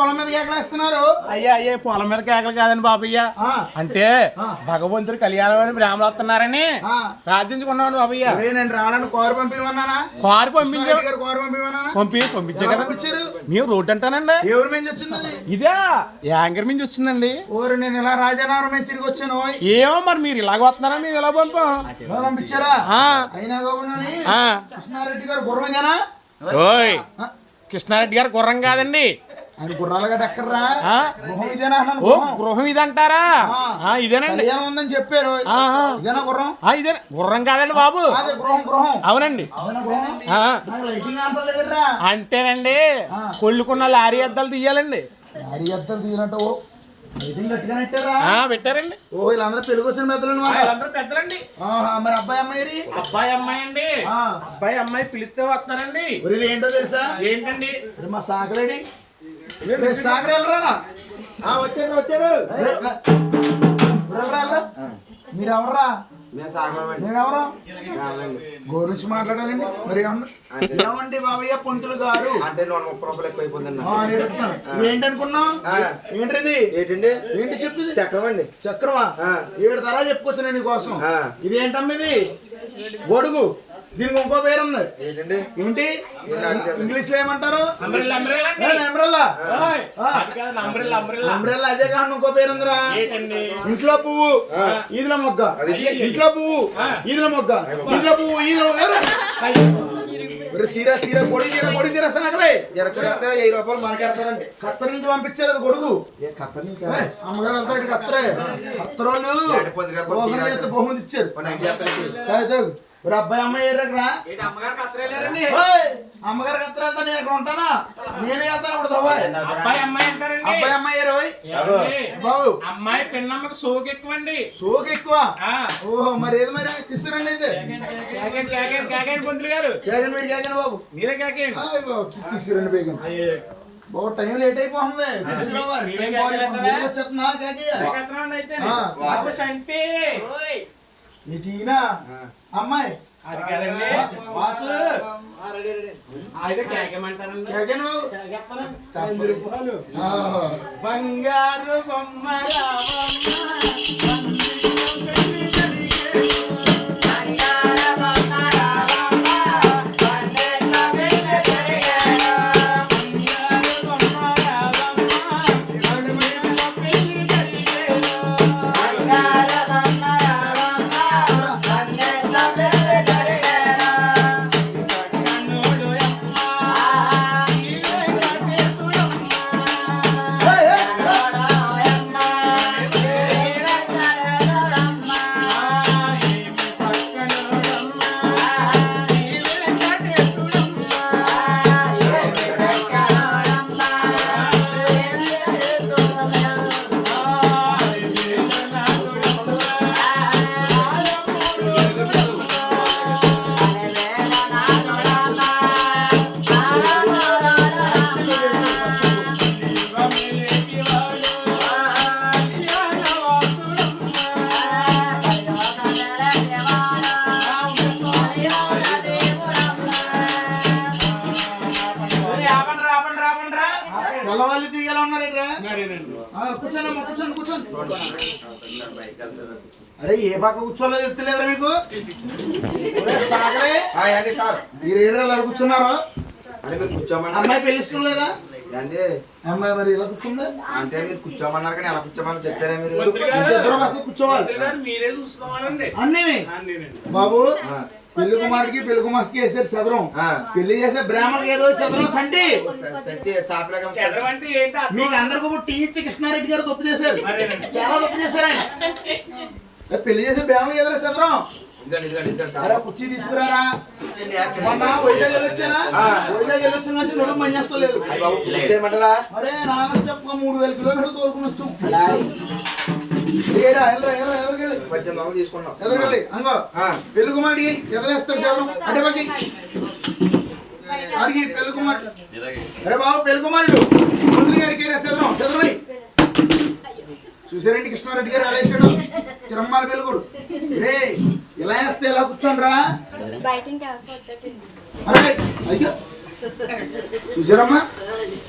పొలం మీద కేకలేస్తున్నారు? అయ్యా అయ్యే పొలం మీద కేకలు కాదండి బాబయ్య. అంటే భగవంతుడు కళ్యాణం అని బ్రాహ్మణులు వస్తున్నారని ప్రార్థించుకున్నాను బాబయ్య. నేను రావడానికి కారు పంపిమన్నానా? కారు పంపించారు. పంపించే కదా మేము రోడ్డు అంటానండి. ఎవరి మీద వచ్చింది? ఇదే యాంకర్ మీద వచ్చిందండి. ఓరు నేను ఇలా రాజానగరం మీద తిరిగి వచ్చాను. ఏమో మరి మీరు ఇలాగ వస్తున్నారా, మేము ఇలా పంపించారా? అయినా కృష్ణారెడ్డి గారు గుర్రమేనా? ఓయ్ కృష్ణారెడ్డి గారు గుర్రం కాదండి, ఆయన గుర్రాలుగా ఎక్కర్రా. గృహం ఇదంటారా? ఇదేనండి ఉందని చెప్పారు. ఇదేనా గుర్రం? ఇదే గుర్రం కాదండి బాబు, అవునండి. అంటేనండి కొళ్ళుకున్న లారీ అద్దాలు తీయాలండి. లారీ అద్దాలు తీయాలంటే పెట్టారండి. ఓ వీళ్ళందరూ పెళ్లికి వచ్చిన పెద్దలండి. మరి అబ్బాయి అమ్మాయి? అబ్బాయి అమ్మాయి అండి. అబ్బాయి అమ్మాయి పిలిస్తే వస్తారండి. ఏంటో తెలుసా? ఏంటండి? మా సాగరేడి సాగర్ వెళ్ళరా? వచ్చాడు వచ్చాడు. మీరెవర్రా? మేమెవరు? గోరించి మాట్లాడాలండి. మరి ఏమండి బాబయ్య పంతులు గారు అంటే 30 రూపాయలు ఎక్కువైపోతుంది. ఏంటనుకున్నాం? ఏంటిది? ఏంటి చెప్పింది? చక్రం అండి. చక్రమా? 7 తరాలు చెప్పుకోవచ్చు నేను నీకోసం. ఇది ఏంటమ్మా? ఇది గొడుగు. దీనికి ఇంకో పేరు ఉంది. ఏంటి ఇంగ్లీష్ లో ఏమంటారు? అంబ్రెల్లా. అదే కాదు ఇంకో పేరు ఉందిరా. ఇంట్లో పువ్వు ఈదుల మొగ్గ. ఇంట్లో పువ్వు ఈదుల మొగ్గ. ఇంట్లో పువ్వు ఈదుల తీరా తీరా కొడి తీరా కొడి తీరా సాగలే. 1000 రూపాయలు మాట్లాడతారండి. ఖత్తర్ నుంచి పంపించారు అది గొడుగు. అమ్మగారు వెళ్తారు ఖత్తరే. ఖత్తరోళ్ళు బహుమతి ఇచ్చారు. అబ్బాయి అమ్మాయి ఏర్రా? అమ్మగారు కత్తర వెళ్తా నేను ఇక్కడ ఉంటానా? నేనే వెళ్తాను ఇప్పుడు. అబ్బాయి అమ్మాయి అంటారండి. అబ్బాయి అమ్మాయి బాబు అమ్మాయి పిన్నమ్మకి సోకు ఎక్కువ అండి. సోకు ఎక్కువ? ఓహో మరి ఏది మరి తీసుకురండి. అయితే పంతులు గారు మీరు కేకండి బాబు. మీరే కేకండి. తీసుకురండి బేగం. బాబు టైం లేట్ అయిపోతుంది. వచ్చేస్తున్నా అమ్మాయి అది కాదండి వాసు. అయితే కేకమంటారండి. బంగారు బొమ్మ అరే ఏ పక్క కూర్చోలో చెప్తలేదురా మీకు? సాగరే మీరు ఏడలా కూర్చున్నారు? అమ్మాయి పెళ్లిష్టం లేదా? అమ్మాయి మరి ఇలా కూర్చుందా? అంటే మీరు కూర్చోమన్నారు కానీ ఎలా కూర్చోమని చెప్పారా? మీరు కూర్చోవాలి అన్నీ బాబు. పెళ్లి కుమారుడికి పెళ్లి కుమార్కి వేసారు సదరం. పెళ్లి చేసే బ్రాహ్మణులకి ఏదో సదరం సంటి. మీకు అందరికి టీ ఇచ్చి కృష్ణారెడ్డి గారు తప్పు చేశారు. చాలా తప్పు చేశారు ఆయన. పెళ్లి చేసే బ్రాహ్మణులకి ఏదో సదరం. కుర్చీ తీసుకురారా. వైజాగ్ వెళ్ళొచ్చానా? వైజాగ్ వెళ్ళొచ్చిన రెండు మన్యేస్తలేదు. మరే నాన్న చెప్ప 3000 కిలోమీటర్లు తోలుకుని వచ్చు. ఎదగలి అంగో పెళ్లి కుమారుడికి ఎదరేస్తాడు చదరం. అంటే బాకి అడిగి పెళ్లి కుమారుడు. అరే బాబు పెళ్లి కుమారుడు మంత్రి గారికి చదరం చదరమై చూసారండి. కృష్ణారెడ్డి గారు ఎలా వేసాడు తిరమ్మాల వెలుగుడు. రే ఇలా వేస్తే ఎలా కూర్చోండి రా. అరే అయ్యో చూసారమ్మా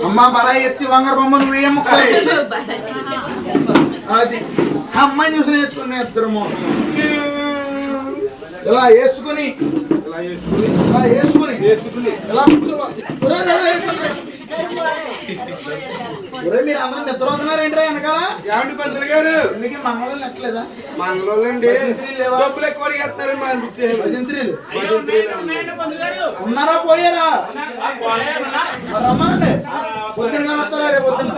అమ్మ బడాయి ఎత్తి బంగారు బొమ్మ నువ్వు వేయమ్మ ఒకసారి అది అమ్మాయిని చూసి నేర్చుకుని ఇద్దరము ఇలా వేసుకుని ఇలా కూర్చోవాలి మీరు అందరూ నిద్ర అవుతున్నారు ఏంట్రా వెనకాల ఏమండి పంతులు గారు మీకు మంగళం నెట్టలేదా మంగళండి డబ్బులు ఎక్కువ అడిగేస్తారని మా భజంత్రీలు ఉన్నారా పోయారా రమ్మండి పొద్దున్న వస్తారా రేపు పొద్దున్న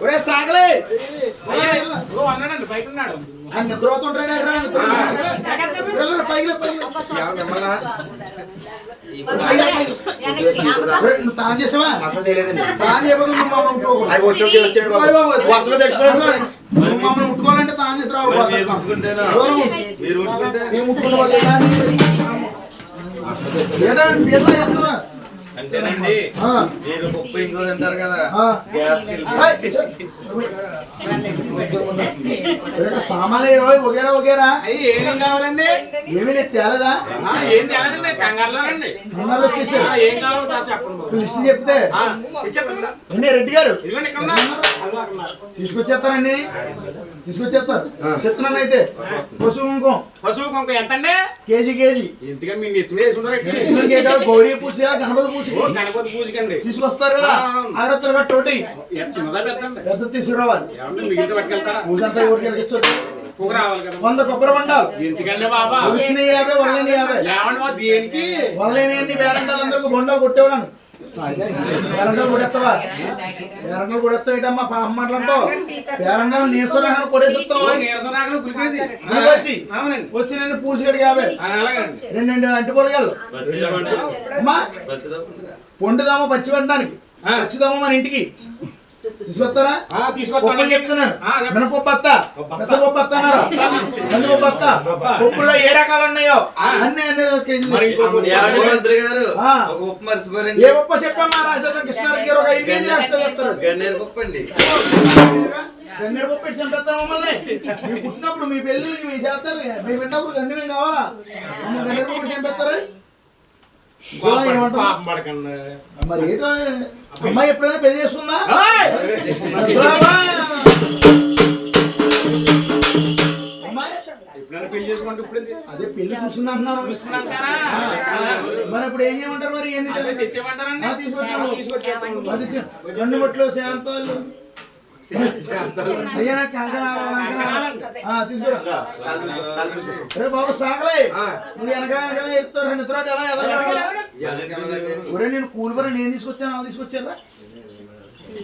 ఒరే సాగలే నిద్ర అవుతుంటాడు పైకి నువ్వు తాను చేసావా తాను చేయబోదు మమ్మల్ని ముట్టుకోవాలంటే తాను చేసి రావు అంతేనండి మీరు 30 ఇంకో తింటారు కదా గ్యాస్ సామాన్లు వగేరా వగేరా ఏం కావాలండి ఏమీ లేదు తేలదా ఏం తేలేదండి కంగారులోనండి కంగారు వచ్చేసారు ఏం కావాలో సార్ చెప్పండి లిస్ట్ చెప్తే అండి రెడ్డి గారు ఇదిగోండి ఇక్కడ తీసుకొచ్చేస్తారండి తీసుకొచ్చేస్తారు చెప్తున్నాను అయితే పశువు కుంకుమ ఎంతండి కేజీ ఎందుకంటే మీ నెత్తి మీద వేసుకున్నారు గౌరీ పూజ గణపతి పూజ గణపతి పూజకండి తీసుకొస్తారు కదా ఆరత్తరుగా టోటి చిన్నదా పెద్దండి పెద్ద తీసుకురావాలి మిగిలితే పట్టుకెళ్తారా పూజ అంతా ఎవరికి ఎరగించొద్దు పూజ రావాలి కదా 100 కొబ్బరి బండాలు ఎందుకండి బాబా 50 వల్లని 50 ఏమండి బాబు దేనికి వల్లని అన్ని వేరంటాలందరికీ బొండాలు కొట్టేవాళ్ళను పేరంటాలు కొడేస్తావా పేరంటాలు కొడేస్తావేటమ్మా పాప మాటలంటావు పేరంటాలు నీరసరాగను కొడేస్తావు వచ్చి నేను పూజ గడికి 50 రెండు అంటిపోలు అమ్మా పొండుదామా పచ్చి పెట్టడానికి పచ్చిదామా మన ఇంటికి తీసుకొస్తారా తీసుకొస్తాను చెప్తున్నాను మినపప్పు అత్త పెసరపప్పు అత్తన్నారా కందిపప్పు అత్త పప్పుల్లో ఏ రకాలు ఉన్నాయో అన్ని మంత్రి గారు ఏ పప్పు చెప్పమ్మా రాజేంద్ర కృష్ణారెడ్డి గారు ఒక 5 కేజీలు ఎక్స్ట్రా చెప్తారు గన్నేరు పప్పు అండి గన్నేరు పప్పు పెట్టి చంపేస్తారు మమ్మల్ని మీ పుట్టినప్పుడు మీ పెళ్ళిళ్ళకి మీ చేస్తారు మీ పెట్టినప్పుడు గన్ని మేము కావాలా మమ్మల్ని గన్నేరు పప్పు చంపేస్తారు మరి ఏంటో అమ్మాయి ఎప్పుడైనా పెళ్లి చేస్తుందా పెళ్లి చేసుకుంటే ఇప్పుడు అదే పెళ్లి చూస్తున్నా అంటున్నాను మరి ఇప్పుడు ఏం చేయమంటారు మరి ఎన్ని తెచ్చేయమంటారండి తీసుకొచ్చాను రెండు బొట్లు శాంతాలు అయ్యా తీసుకురా రే బాబు సాగలే నువ్వు వెనకాల ఎత్తారు రెండు తర్వాత ఎలా ఎవరు నేను కూలి పని నేను తీసుకొచ్చాను అలా తీసుకొచ్చారా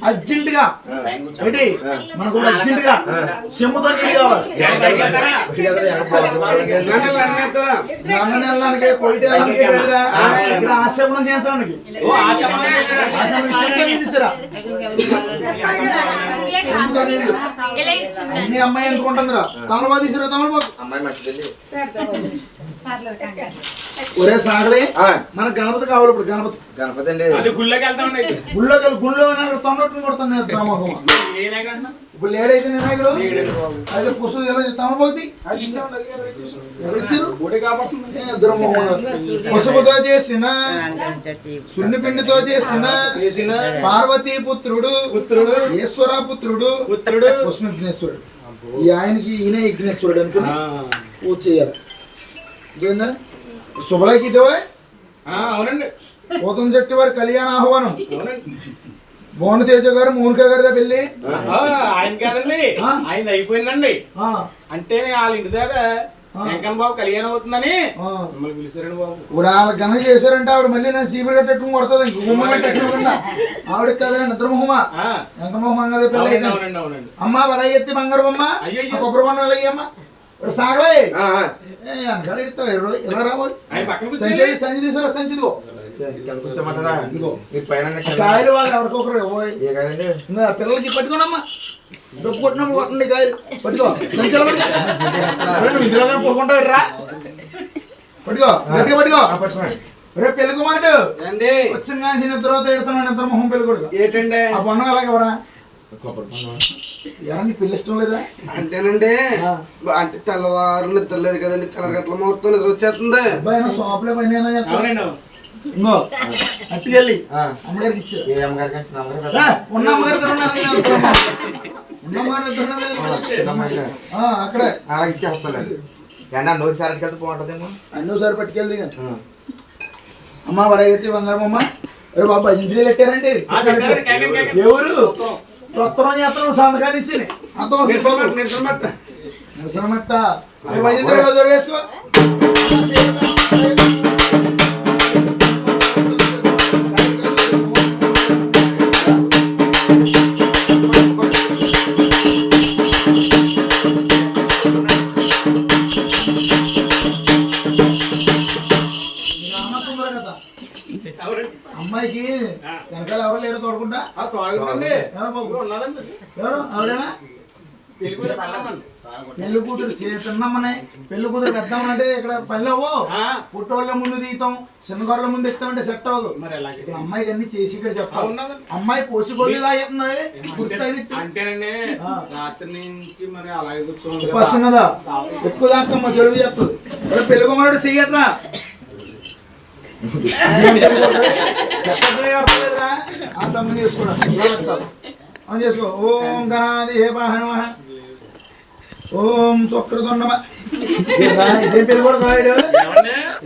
అర్జెంట్ గా ఏంటి మనకు అర్జెంట్ గా సెమ్ముతో నీళ్ళు కావాలి ఆశపనం చేయించడానికి అన్ని అమ్మాయి అనుకుంటుందిరా తమలబా తీసుకురా తమలబాబు ఒరే సాగలే మన గణపతి కావాలి ఇప్పుడు గణపతి అండి గుళ్ళో తమలొట్టుని కొడుతుంది ఇప్పుడు లేడైతే వినాయకుడు అయితే పుష్పలు ఎలా తమలపోతి పసుపుతో చేసిన సున్నిపిండితో చేసిన పార్వతీ పుత్రుడు ఈశ్వర పుత్రుడు పుష్ప విఘ్నేశ్వరుడు ఈ ఆయనకి ఈయన విఘ్నేశ్వరుడు అనుకుని పూజ చేయాలి శుభలకి ఇదే అవునండి పోతం చెట్టు వారి కళ్యాణ ఆహ్వానం భువన తేజ గారు మౌనిక గారిదా పెళ్లి ఆయన కాదండి ఆయన అయిపోయిందండి అంటే వాళ్ళ ఇంటి దగ్గర వెంకన్న బాబు కళ్యాణం అవుతుందని మిమ్మల్ని పిలిచారండి బాబు ఇప్పుడు వాళ్ళ ఘన చేశారంటే ఆవిడ మళ్ళీ నేను సీబర్ కట్టేట్టుకుని కొడుతుంది గుమ్మ కట్టకుండా ఆవిడకి కదా నిద్రమొహమా వెంకమొహమా కదా పెళ్లి అమ్మ వలయ ఎత్తి బంగారు బొమ్మ కొబ్బరి బండ వెళ్ళయ్యమ్మ ఇప్పుడు సాగలే వెనకాల ఎడతావు ఎలా రాబోయ్ సంచి తీసుకురా సంచిదిగో కాయలు వాళ్ళు ఎవరికొకరు ఇంకా పిల్లలకి పట్టుకోనమ్మా డబ్బు కొట్టినప్పుడు కొట్టండి కాయలు పట్టుకో సంచిలో పట్టుకో ఇందులో పోకుండా రా పట్టుకో గట్టిగా పట్టుకో రేపు పెళ్లి కుమారుడు వచ్చిన కానీ నిద్ర ఎడుతున్నాడు నిద్ర మొహం పెళ్లి కొడుకు ఏంటండి ఆ పండుగ అలాగెవరా ఎవరన్నా పెళ్లి ఇష్టం లేదా అంటేనండి అంటే తెల్లవారు నిద్ర లేదు కదండి తెల్లగట్ల ముహూర్తం నిద్ర వచ్చేస్తుంది షాప్ లో పని ఇంకో అట్టుకెళ్ళి అమ్మగారికి ఇచ్చారు. ఏ అమ్మగారికి ఇచ్చిన అమ్మగారు ఉన్న అమ్మగారి దగ్గర ఉన్న అమ్మగారి అక్కడే అలా ఇచ్చేస్తలేదు. ఎండా నోటి సారికి వెళ్తే బాగుంటుందేమో. అన్నోసారి పట్టుకెళ్ది కానీ అమ్మ వడగెత్తి బంగారం అమ్మ. అరే బాబా ఇంటిలో పెట్టారండి ఎవరు తొత్తరం చేస్తాం సంతకాన్ని ఇచ్చింది అంత నిరసన మట్ట వేసుకో. అమ్మాయికి వెనకాల ఎవరు లేరు తోడుకుంటా ఎవరు ఆవిడేనా పెళ్లి కూతురు చిన్నమ్మనే పెళ్లి కూతురు పెద్దమ్మనంటే ఇక్కడ పని అవ్వో పుట్టోళ్ళ ముందు తీతాం చిన్నగొర్రెల ముందు ఎక్కుతామంటే సెట్ అవ్వదు. ఇక్కడ అమ్మాయికి అన్ని చేసి ఇక్కడ చెప్పాలి. అమ్మాయి పోసిపోయి లాగుతున్నాయి అంటేనండి రాత్రి నుంచి మరి అలాగే కూర్చోండి కదా ఎక్కువ దాకా మా జలుబు చేస్తుంది. పెళ్లి కుమారుడు చెయ్యట్రా ఆ సంబంధం చేసుకోవడం చేసుకో. ఓం గణాది హే బాహనమ ఓం చక్రదొండమ. ఇదేం పెళ్లి కూడా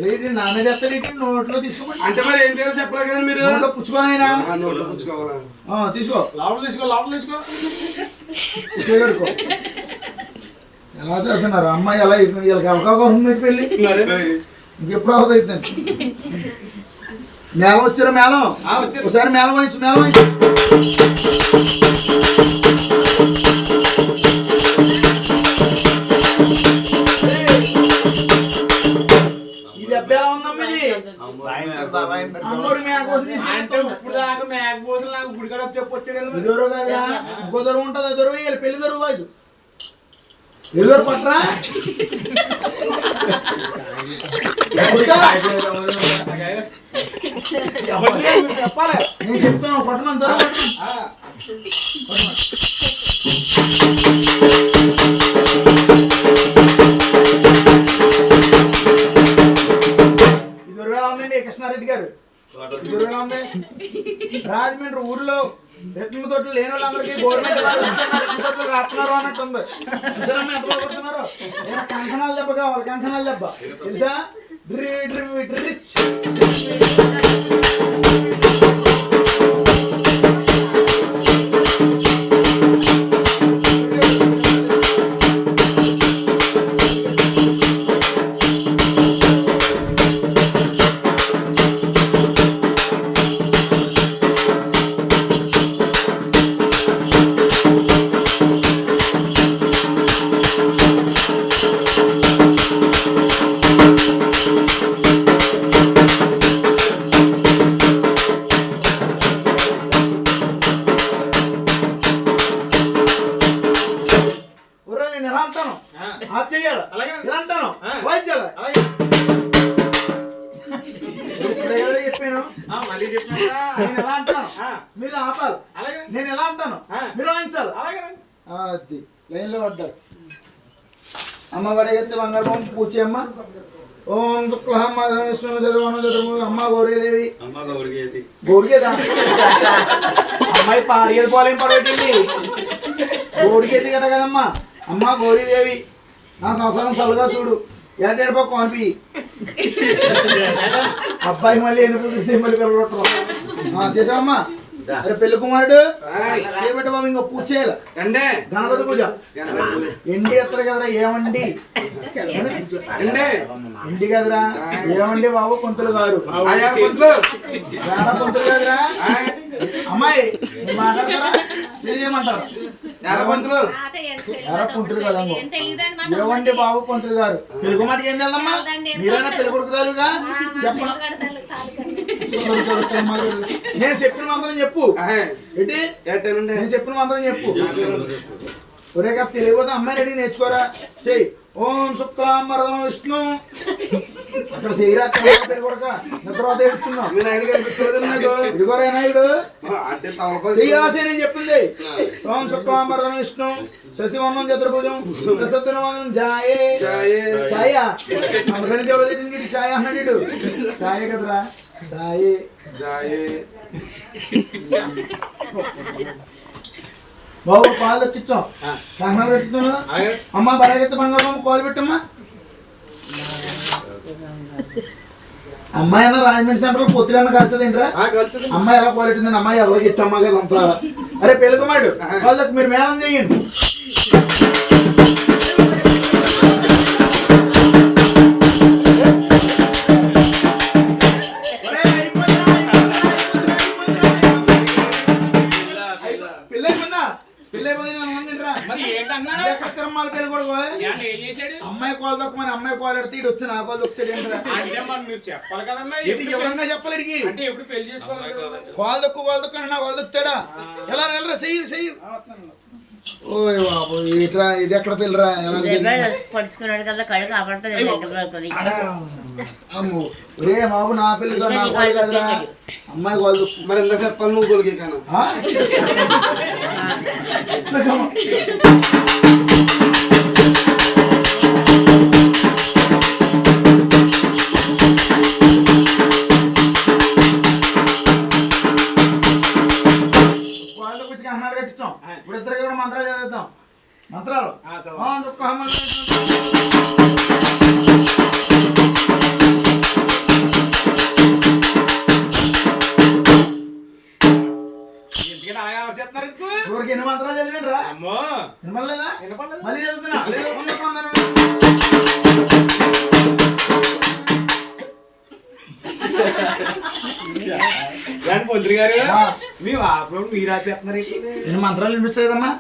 ఏంటి నా మీద ఎత్తలేంటి నోట్లో తీసుకోండి అంటే మరి ఏం చేయాలి చెప్పలేదు కదా మీరు. నోట్లో పుచ్చుకోనైనా నోట్లో పుచ్చుకోవాలా తీసుకో లోపల తీసుకో కడుకో. ఎలా చేస్తున్నారు అమ్మాయి ఎలా అవుతుంది వీళ్ళకి అవకాశం ఉంది పెళ్ళి ఇంకెప్పుడు అవుతుంది. మేళం వచ్చారా మేళం ఒకసారి మేళం వాయించు మేళం వాయించు. ఇది అబ్బాయి ఉందమ్మా ఇది అమ్మోడు మేకపోతుంది అంటే ఇప్పుడు దాకా మేకపోతుంది నాకు గుడికాడ చెప్పొచ్చాడు. దొరువు కదా ఇంకో దొరువు ఉంటుంది అది దొరువు వీళ్ళు పెళ్లి దొరువు ఇది ఎదురు పట్టరా చెప్పాలి. నేను చెప్తాను పట్టణం దొరక ఇది దొరకలా ఉందండి కృష్ణారెడ్డి గారు. ఇది దొరకలా ఉంది రాజమండ్రి ఊర్లో రెట్ల తోటలు లేని వాళ్ళందరికీ గవర్నమెంట్ తోటలు రాస్తున్నారు అన్నట్టుంది. చూసారమ్మా ఎంత బాగుతున్నారు. కంకణాల దెబ్బ కావాలి కంకణాల దెబ్బ తెలుసా. మీరు ఆపాలి నేను ఎలా అంటాను మీరు వాయించాలి. అది లైన్లో పడ్డారు. అమ్మ వడగెత్తి బంగారు బొమ్మ పూచి అమ్మ. ఓం శుక్లహమ్మ చదువు చదువు అమ్మ గౌరీదేవి గౌరిగేదా అమ్మాయి పాడిగేది పోలేం పడబెట్టింది గౌరిగేది కట కదమ్మా. అమ్మ గౌరీదేవి నా సంవత్సరం చల్లగా చూడు ఏటేడుపో కోనిపి అబ్బాయి మళ్ళీ ఎన్ని మళ్ళీ పిల్లలు చేసావమ్మా. అరే పెళ్లి కుమారుడు చేపట్టి బాబు ఇంకో పూజ చేయాలి. గణపతి పూజ ఎండి ఎత్తడు కదరా ఏమండి ఎండి కదరా ఏమండి బాబు కొంతులు గారు పొంతులు కదరా అమ్మాయి మాట్లాడతారా ఏమంటారు పొంతులు కదమ్మా ఏమండి బాబు పొంతులు గారు. పెళ్లి కుమారుడికి ఏం తెలమ్మా మీరైనా పెళ్లి కొడుకుతారుగా చెప్పడం. నేను చెప్పిన మంత్రం చెప్పు ఏంటి నేను చెప్పిన మంత్రం చెప్పు. ఒరే కాదు తెలియకపోతే అమ్మాయి రెడీ నేర్చుకోరా చెయ్యి. ఓం శుక్లాంబరదం విష్ణు అక్కడ చేయరా కొడక తర్వాత ఎడుతున్నావు ఇదిగోరా నాయుడు చెయ్యాసే నేను చెప్పింది. ఓం శుక్లాంబరదం విష్ణు సతివర్ణం చతుర్భుజం ప్రసత్తునం జాయే ఛాయ అందుకని ఛాయ అన్నాడు ఛాయ కదరా సాయి బాబు పాలు దక్కించాం కంకణాలు పెట్టించాను అమ్మ బడగెత్త బంగారు కాలు పెట్టమ్మా అమ్మాయి అన్న రాజమండ్రి సెంటర్ పొత్తులన్న కలుతుంది ఏంట్రా అమ్మాయి ఎలా క్వాలిటీ అమ్మాయి ఎవరికి ఇట్టమ్మా కదా అంతా అరే పెళ్ళికమాడు వాళ్ళకి మీరు మేళం చేయండి అమ్మాయి కాలు దొక్కమని అమ్మాయి కాలు ఎడితే ఇటు వచ్చి నా కాలు దొక్కుతాడు చెప్పాలి కదన్నా ఎవరన్నా చెప్పాలి ఇడికి అంటే ఎప్పుడు పెళ్లి చేసుకోవాలి కాలు దొక్కు నా కాలు దొక్కుతాడా ఎలా వెళ్ళరా చెయ్యి ఓయ్ బాబు ఇట్లా ఇది ఎక్కడ పిల్లరా అమ్ము రే బాబు నా పిల్లతో నా కాలు కదరా అమ్మాయి కాలు దొక్కు మరి ఎంత చెప్పాలి నువ్వు కొలికి కాను ఇప్పుడు ఇద్దరికి కూడా మంత్రాలు చదువుతాం మంత్రాలు ఊరికి ఎన్ని మంత్రాలు చదివాను రా వినపడలేదా మళ్ళీ చదువుతున్నా పొందిరి గారు మేము ఆపడం మీరు ఆపేస్తున్నారు ఎన్ని మంత్రాలు వినిపిస్తాయమ్మా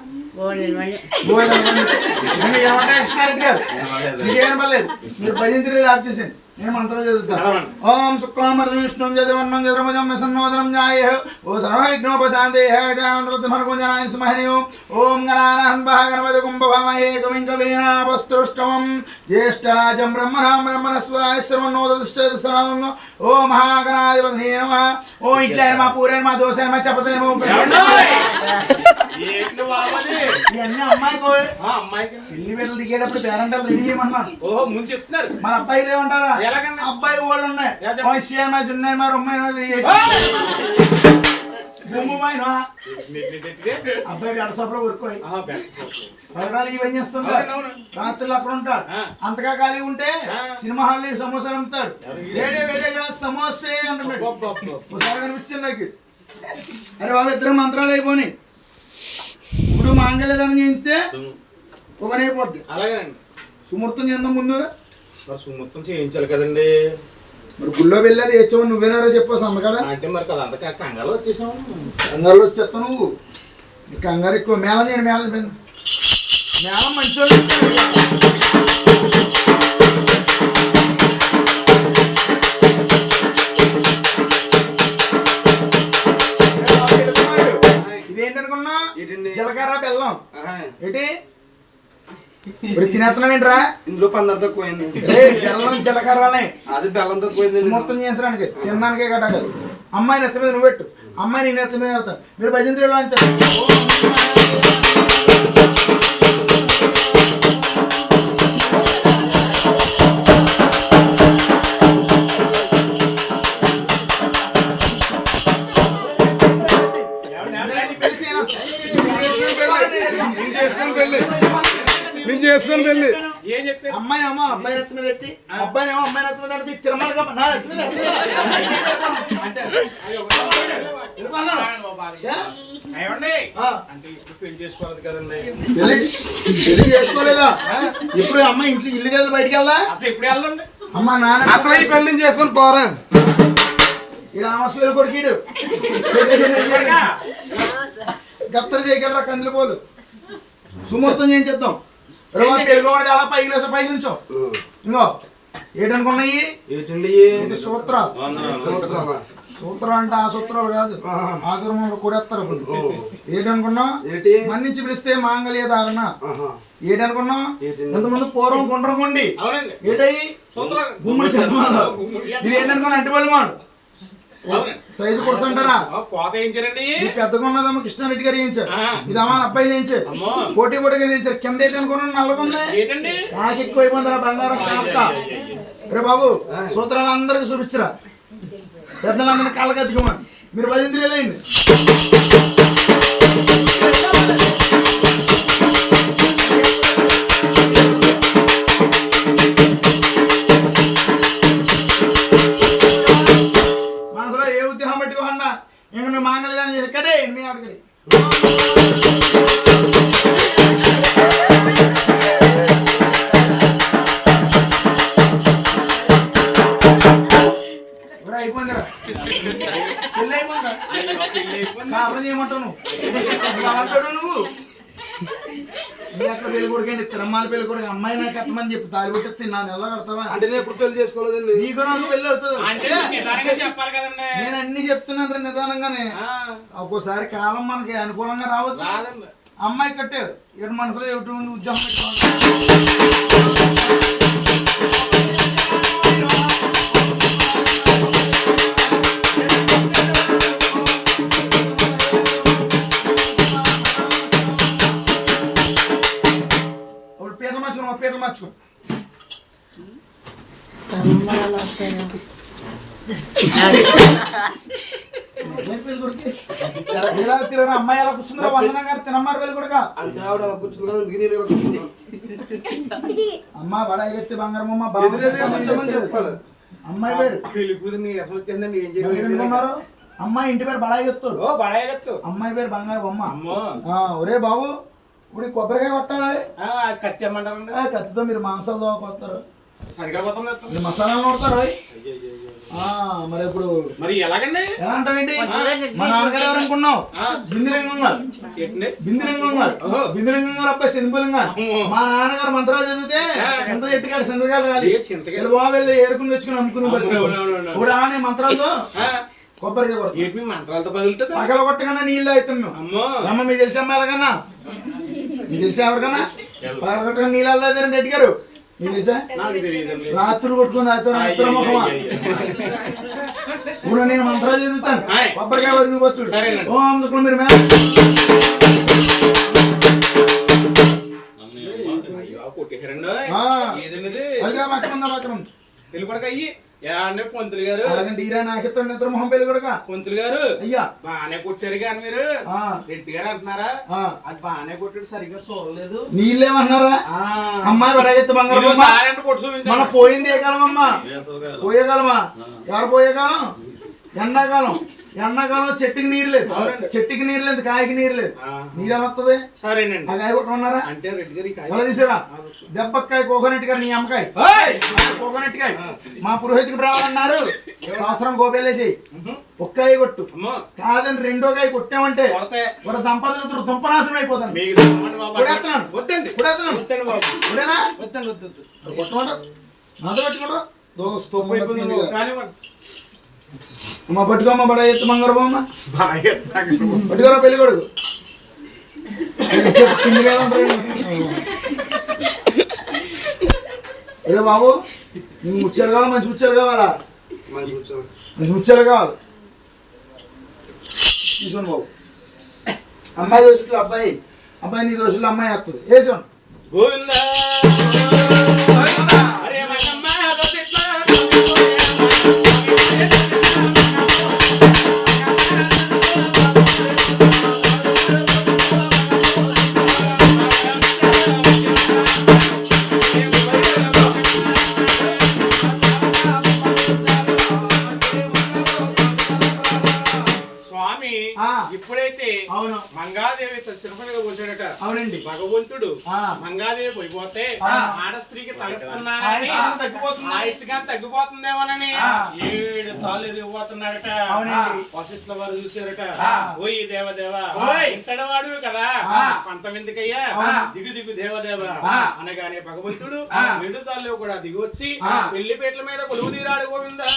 మీరు భజంత్రి ఆప్ చేసింది నేను మంత్రాలు చదువుతాను ఓం శుక్లామర్దం విష్ణుం జగవన్నం జగరమజం వ్యసన్నోదనం న్యాయ ఓ సర్వ విఘ్నోపశాంతే హేజానందమహర్గుంజనాయ సుమహనిం ఓం గణానాహం గణపతి కుంభమహే కవిం కవీనాపస్తుష్టమం జ్యేష్ఠరాజం బ్రహ్మణాం బ్రహ్మణస్వాయ సర్వన్నోదతిష్టం ఓ మహాగణాధిపతి నమః ఓ ఇట్లా మా పూరే మా దోశ మా చపతి ఇవన్నీ అమ్మాయికి పెళ్లి బిడ్డలు దిగేటప్పుడు పేరెంటాలు రెడీ చేయమన్నారు ముందు చెప్తున్నారు మన అబ్బాయిలు ఏమంటారా అబ్బాయి వాళ్ళు ఉన్నాయి అబ్బాయి బెడసప్లో వర్కోయి పగడాలు ఇవన్నీ చేస్తుంటాడు రాత్రులు అక్కడ ఉంటాడు అంతగా ఖాళీ ఉంటే సినిమా హాల్ సమోసాలు అమ్ముతాడు వేడే వేడే సమోసే అంటున్నాడు ఒకసారి కనిపించింది నాకు అరే వాళ్ళు ఇద్దరు మంత్రాలు అయిపోయి ఇప్పుడు మాంగళ్యదానం చేయిస్తే ఒక పని అయిపోద్ది అలాగేనండి సుమూర్తం చేద్దాం ముందు సుమూర్తం చేయించాలి కదండి మరి గుళ్ళో వెళ్ళేది ఏడ్చావు నువ్వేనారో చెప్పు సందకాడ అంటే మరి కదా అంత కంగారు వచ్చేసాము కంగారులో వచ్చేస్తావు నువ్వు కంగారు ఎక్కువ మేళం నేను మేళం మేళం మంచి ఇదేంటనుకున్నా జీలకర్ర బెల్లం ఏంటి ఇప్పుడు తినేస్తున్నావు ఏంట్రా ఇందులో 15 తక్కువైంది బెల్లం జీలకర్రనే అది బెల్లం తక్కువైంది మొత్తం చేసడానికి తినడానికే కట్ట కాదు అమ్మాయి నెత్తి మీద నువ్వు పెట్టు అమ్మాయి నీ నెత్తి మీద వెళ్తాను మీరు భజంత్రిలో అంటారు అమ్మాయి ఏమో అబ్బాయి నెత్తి మీద పెట్టి అబ్బాయి ఏమో అమ్మాయి నెత్తి మీద పెట్టి తిరుమలగా నా నెత్తి మీద పెళ్లి చేసుకోవాలి కదండి పెళ్లి చేసుకోలేదా ఇప్పుడు అమ్మాయి ఇంట్లో ఇల్లు వెళ్ళి బయటికి వెళ్దా అసలు ఎప్పుడు వెళ్దండి అమ్మా నాన్న అసలు ఈ పెళ్లి చేసుకొని పోరా ఈ రామస్వేలు కొడుకీడు గత్తరు చేయగలరా కందులు పోలు సుమూర్తం చేయించేద్దాం పెరుగుబడి అలా పైకి నుంచో ఇంకో ఏంటనుకున్నాయి సూత్రాలు అంటే ఆ సూత్రాలు కాదు ఆదుర్మంలో కూడేస్తారు ఏంటనుకున్నా మన్నించి పిలిస్తే మాంగళ్య ధారణ ఏంటనుకున్నా ఎంతమంది పూర్వం గుండ్రగుండి ఏటయి గుమ్మడి సినిమాలు ఇది ఏంటనుకున్నా అంటిపల్లి మాట సైజు కొరస అంటారా పెద్దగా ఉన్నదమ్మ కృష్ణారెడ్డి గారు చేయించారు ఇది అమ్మ అబ్బాయి చేయించారు పోటీ పోటీగా చేయించారు కింద ఏంటనుకున్నా నల్లగా ఉంది కాకి ఎక్కువ అయిపోయిందిరా బంగారం కాక రే బాబు సూత్రాలు అందరికి చూపించరా పెద్దలందరినీ కాళ్ళకి అతికమని మీరు భజంత్రియలేండి. మనసులో ఏ ఉద్యోగం పెట్టుకోకుండా ఇంక నువ్వు మాంగళ్యాన్ని చేసి ఎక్కడే మీ అడగడి అయిపోయిందిరా పెళ్ళి అయిపోయిందా కాపురం చేయమంటావు నువ్వు అంటాడు నువ్వు నీ అక్కడ పెళ్లి కొడుకండి తిరమ్మాల పెళ్లి కొడుకు అమ్మాయి నాకు కట్టమని చెప్పి తాలి పెట్టేస్తే నా నెల కడతావా అంటే నేను ఎప్పుడు పెళ్లి చేసుకోలేదండి. నీకు నాకు పెళ్లి అవుతుంది. చెప్పాలి కదండి. నేను అన్ని చెప్తున్నాను రా నిదానంగానే. ఒక్కోసారి కాలం మనకి అనుకూలంగా రావచ్చు. అమ్మాయి కట్టావు ఇక్కడ మనసులో ఎటు ఉద్యోగం పెట్టుకోవాలి. పీటలు మార్చుకో అమ్మాయి ఎలా కూర్చుందా వందన గారు తినమ్మారు వెళ్ళి కూడా అంటే ఆవిడ అలా కూర్చున్నా అమ్మ బడాయి ఎత్తి బంగారమ్మ బాగుంది చెప్పాలి. అమ్మాయి పేరు వచ్చిందండి. అమ్మాయి ఇంటి పేరు బడాయి ఎత్తు. అమ్మాయి పేరు బంగారు బొమ్మ. ఒరే బాబు ఇప్పుడు కొబ్బరికాయ కొట్టాలి. కత్తి అమ్మంటారండి. కత్తితో మీరు మాంసాలు దోకొస్తారు, సరిగా మసాలాలు నోడతారు. మరి ఇప్పుడు మరి ఎలాగండి ఎలా అంటావేంటి? మా నాన్నగారు ఎవరు అనుకున్నావు? బిందులింగం గారు. బిందులింగం గారు బిందులింగం గారు అబ్బాయి సింపులింగా. మా నాన్నగారు మంత్రాలు చదివితే సింత చెట్టుకాడు సింతకాయలు కాదు బాబు వెళ్ళి ఏరుకుని తెచ్చుకుని అమ్ముకుని ఇప్పుడు అలానే మంత్రాలతో కొబ్బరికాయ కొడతాం. మంత్రాలతో పగులుతుంది. పగల కొట్టకన్నా నీళ్ళు అవుతాం మేము. అమ్మ మీకు తెలిసి అమ్మ ఎలాగన్నా మీకు తెలిసి ఎవరికన్నా పగల కొట్టగా నీళ్ళు వెళ్తారండి రెడ్డి గారు మీకు తెలుసా? రాత్రులు కొట్టుకుని అవుతారు ముఖమా. ఇప్పుడు నేను మంత్రాలు చదువుతాను కొబ్బరికాయ వదిలిపోవచ్చు. ఓ అందుకు మీరు అదిగా పక్కన పక్కన తెలుపడకయ్యి పొంతులు గారు అలాగంటే ఈరా నాకెత్తాడు నిద్ర మొహం పెళ్లి కూడా పొంతులు గారు అయ్యా బాగానే కొట్టారు కానీ మీరు రెడ్డి గారు అంటున్నారా అది బాగానే కొట్టాడు సరిగ్గా చూడలేదు. నీళ్ళేమన్నారా? అమ్మాయి బడాయిత్త బంగారం మనం పోయింది ఏ కాలం అమ్మా? పోయేకాలమా? ఎవరు పోయేకాలం? ఎండాకాలం. ఎండాకాలం చెట్టుకి నీరు లేదు, చెట్టుకి నీరు లేదు, కాయకి నీరు లేదు. నీరు ఎలా వస్తుంది? సరేనండి. ఆ కాయ కొట్టమన్నారా? అంటే రెడ్డి గారు ఎలా తీసారా? దెబ్బకాయ కోకోనట్ గారు నీ అమ్మకాయ కోకోనట్ కాయ మా పురోహితికి రావాలన్నారు. సంవత్సరం గోపేలేసి ఒక్కాయ కొట్టు కాదని రెండో కాయ కొట్టామంటే ఒక దంపతులు దుంపనాశనం అయిపోతాను. కొట్టమంటారు నాతో పెట్టుకుంటారు. అమ్మ పట్టుకోమ్మ బడా ఎత్తు బంగారు బొమ్మ పట్టుకోరా పెళ్లి కొడుకు. అరే బాబు నీకు ముచ్చారు కావాలా? మంచి ముచ్చారు కావాలా? మంచి ముచ్చారు కావాలి. తీసుకోండి బాబు. అమ్మాయి దోషులు అబ్బాయి, అబ్బాయి నీ దోషులు అమ్మాయి వస్తుంది. వేసుకోండి. ఇప్పుడైతే అవును మంగాదేవి శిరపడిగా పోసాడట. అవునండి. భగవంతుడు మంగాదేవి పోయిపోతే ఆడ స్త్రీకి తలస్తున్నానని ఆయుష్గా తగ్గిపోతుందేమోనని 7 తాళ్ళు ఇవ్వబోతున్నాడట. వశిష్ఠుల వారు చూసారట. ఓయ్ దేవదేవ ఇంతటి వాడు కదా కొంత ఎందుకయ్యా దిగు దిగు దేవదేవ అనగానే భగవంతుడు 7 తాళ్ళు కూడా దిగి వచ్చి పెళ్లిపేట్ల మీద కొలువు తీరాడు. గోవిందా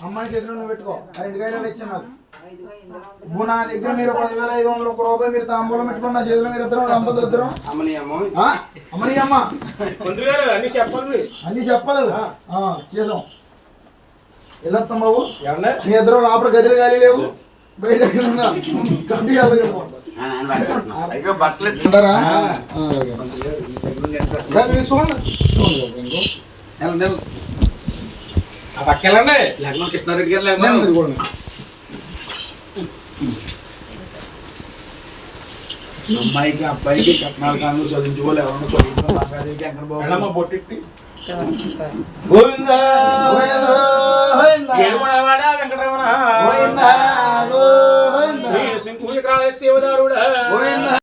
అమ్మాయి చేతిలో నువ్వు పెట్టుకో. ఆ 2 కాయలు ఇచ్చాను నాకు. ఇప్పుడు నా దగ్గర మీరు 10,500 రూపాయలు మీరు తాంబూలం పెట్టుకున్న చేతులు మీరు ఇద్దరు దంపతులు ఇద్దరు అమ్మని అమ్మ మంత్రి గారు అన్ని చెప్పాలి అన్ని చెప్పాలి చేసాం వెళ్ళొస్తాం బాబు ఏమన్నా మీ ఇద్దరు లోపల గదిలు గాలి లేవు బయట కంటి బట్టలు ఉంటారా ఆ పక్కెళ్ళండి లగ్నం కృష్ణారెడ్డి గారు లగ్నం అమ్మాయికి అబ్బాయికి కట్నాలు కాను చదివించుకోవాలి ఎవరన్నా చదువుకుంటారు వెళ్ళమ్మ బొట్టెట్టి గోవిందా ఏడుకొండలవాడ వెంకటరమణ గోవిందా శ్రీ శంకుచక్రాల సేవదారుడా